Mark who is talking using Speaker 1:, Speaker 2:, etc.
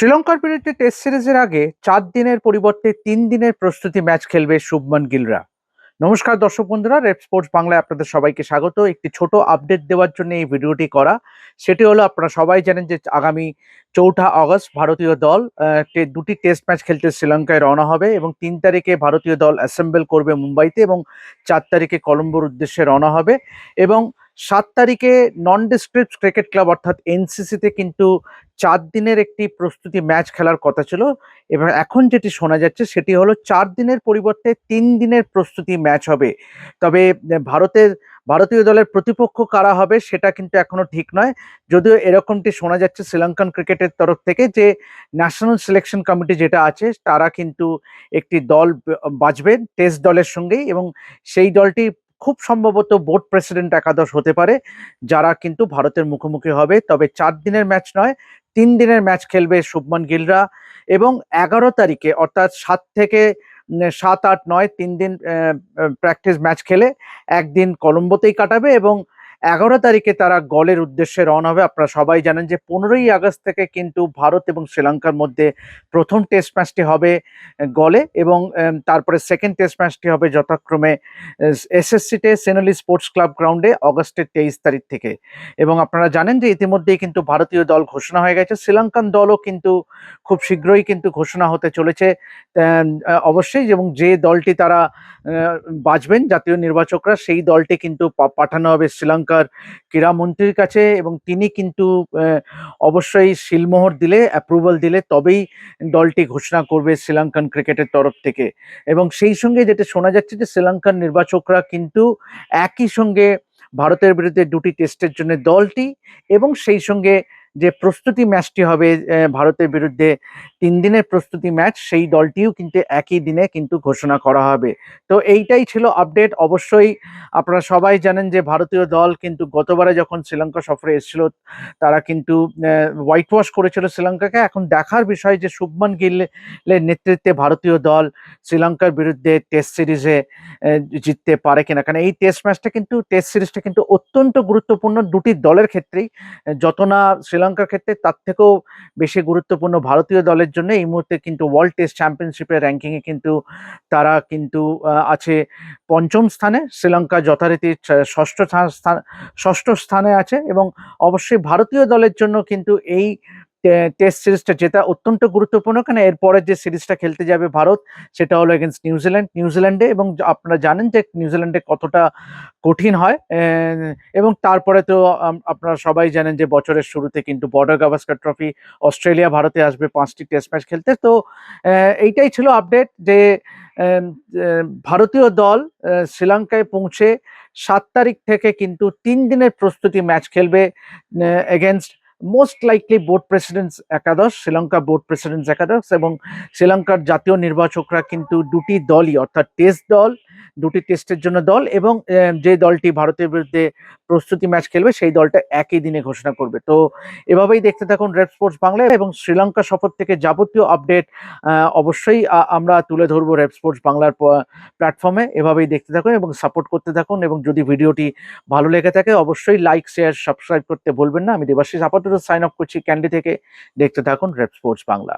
Speaker 1: শ্রীলঙ্কার বিরুদ্ধে টেস্ট সিরিজের আগে 4 দিনের পরিবর্তে 3 দিনের প্রস্তুতি ম্যাচ খেলবে শুভমান গিলরা। নমস্কার দর্শক বন্ধুরা, রেড স্পোর্টস বাংলায় আপনাদের সবাইকে স্বাগত। একটি ছোট আপডেট দেওয়ার জন্য এই ভিডিওটি করা। সেটি হলো, আপনারা সবাই জানেন যে আগামী 4 আগস্ট ভারতীয় দল দুটি টেস্ট ম্যাচ খেলতে শ্রীলঙ্কায় রওনা হবে এবং 3 তারিখে ভারতীয় দল অ্যাসেম্বল করবে মুম্বাইতে এবং 4 তারিখে কলম্বোর উদ্দেশ্যে রওনা হবে এবং 7 তারিখে নন ডিস্ট্রিক্ট ক্রিকেট ক্লাব অর্থাৎ এনসিসিতে কিন্তু 4 দিনের একটি প্রস্তুতি ম্যাচ খেলার কথা ছিল। এবার এখন যেটি শোনা যাচ্ছে সেটি হলো 4 দিনের পরিবর্তে 3 দিনের প্রস্তুতি ম্যাচ হবে। তবে ভারতীয় দলের প্রতিপক্ষ কারা হবে সেটা কিন্তু এখনো ঠিক নয়। যদিও এরকমটি শোনা যাচ্ছে শ্রীলঙ্কান ক্রিকেটের তরফ থেকে যে ন্যাশনাল সিলেকশন কমিটি যেটা আছে তারা কিন্তু একটি দল বাছবেন টেস্ট দলের সঙ্গেই এবং সেই দলটি খুব সম্ভবত বোর্ড প্রেসিডেন্ট একাদশ হতে পারে, যারা কিন্তু ভারতের মুখোমুখি হবে। তবে 4 দিনের ম্যাচ নয়, 3 দিনের ম্যাচ খেলবে শুভমান গিলরা এবং 11 তারিখে অর্থাৎ 7 থেকে 7, 8, 9 3 দিন প্র্যাকটিস ম্যাচ খেলে একদিন কলম্বোতেই কাটাবে এবং 11 তারিখে তারা গলের উদ্দেশ্যে রওনা হবে। আপনারা সবাই জানেন যে 15ই আগস্ট থেকে কিন্তু ভারত এবং শ্রীলঙ্কার মধ্যে প্রথম টেস্ট ম্যাচটি হবে গলে এবং তারপরে সেকেন্ড টেস্ট ম্যাচটি হবে যথাক্রমে এসএসসিতে সেনালি স্পোর্টস ক্লাব গ্রাউন্ডে অগস্টের 23 তারিখ থেকে। এবং আপনারা জানেন যে ইতিমধ্যেই কিন্তু ভারতীয় দল ঘোষণা হয়ে গেছে, শ্রীলঙ্কান দলও কিন্তু খুব শীঘ্রই কিন্তু ঘোষণা হতে চলেছে অবশ্যই। এবং যে দলটি তারা বাছবেন জাতীয় নির্বাচকরা, সেই দলটি কিন্তু পাঠানো হবে শ্রীলঙ্কার ক্রীড়ামন্ত্রীর কাছে এবং তিনি কিন্তু অবশ্যই সিলমোহর দিলে, অ্যাপ্রুভাল দিলে তবেই দলটি ঘোষণা করবে শ্রীলঙ্কান ক্রিকেটের তরফ থেকে। এবং সেই সঙ্গে যেটা শোনা যাচ্ছে যে শ্রীলঙ্কান নির্বাচকরা কিন্তু একই সঙ্গে ভারতের বিরুদ্ধে দুটি টেস্টের জন্য দলটি এবং সেই সঙ্গে যে প্রস্তুতি ম্যাচটি হবে ভারতের বিরুদ্ধে 3 দিনের প্রস্তুতি ম্যাচ, সেই দলটিও কিন্তু একই দিনে কিন্তু ঘোষণা করা হবে। তো এইটাই ছিল আপডেট। অবশ্যই আপনারা সবাই জানেন যে ভারতীয় দল কিন্তু গতবারে যখন শ্রীলঙ্কা সফরে এসেছিল তারা কিন্তু হোয়াইট ওয়াশ করেছিল শ্রীলঙ্কাকে। এখন দেখার বিষয় যে শুভমান গিলের নেতৃত্বে ভারতীয় দল শ্রীলঙ্কার বিরুদ্ধে টেস্ট সিরিজে জিততে পারে কিনা। কারণ এই টেস্ট সিরিজটা কিন্তু অত্যন্ত গুরুত্বপূর্ণ দুটি দলের ক্ষেত্রেই, যত না শ্রীলঙ্কার ক্ষেত্রে তার থেকেও বেশি গুরুত্বপূর্ণ ভারতীয় দলের জন্য। এই মুহূর্তে কিন্তু ওয়ার্ল্ড টেস্ট চ্যাম্পিয়নশিপের র্যাঙ্কিংয়ে কিন্তু তারা কিন্তু আছে 5ম স্থানে, শ্রীলঙ্কা যথারীতি ষষ্ঠ স্থানে আছে। এবং অবশ্যই ভারতীয় দলের জন্য কিন্তু এই টেস্ট সিরিজটা জেতা অত্যন্ত গুরুত্বপূর্ণ, কারণ এরপরের যে সিরিজটা খেলতে যাবে ভারত সেটা হলো এগেনস্ট নিউজিল্যান্ডে। এবং আপনারা জানেন যে নিউজিল্যান্ডে কতটা কঠিন হয় এবং তারপরে তো আপনারা সবাই জানেন যে বছরের শুরুতে কিন্তু বর্ডার গাভাস্কার ট্রফি অস্ট্রেলিয়া ভারতে আসবে 5টি টেস্ট ম্যাচ খেলতে। তো এইটাই ছিল আপডেট যে ভারতীয় দল শ্রীলঙ্কায় পৌঁছে 7 তারিখ থেকে কিন্তু 3 দিনের প্রস্তুতি ম্যাচ খেলবে against most likely Sri Lanka board presidents একাদশ। এবং শ্রীলঙ্কার জাতীয় নির্বাচকরা কিন্তু দুটি দলই অর্থাৎ দুটি টেস্টের জন্য দল এবং যে দলটি ভারতের বিরুদ্ধে প্রস্তুতি ম্যাচ খেলবে সেই দলটা একই দিনে ঘোষণা করবে। তো এভাবেই দেখতে থাকুন রেড স্পোর্টস বাংলা এবং শ্রীলঙ্কা সফর থেকে যাবতীয় আপডেট অবশ্যই আমরা তুলে ধরবো রেড স্পোর্টস বাংলার প্ল্যাটফর্মে। এভাবেই দেখতে থাকুন এবং সাপোর্ট করতে থাকুন এবং যদি ভিডিওটি ভালো লেগে থাকে অবশ্যই লাইক, শেয়ার, সাবস্ক্রাইব করতে ভুলবেন না। আমি দেবাশিস আপাতত সাইন অফ করছি ক্যান্ডি থেকে। দেখতে থাকুন রেড স্পোর্টস বাংলা।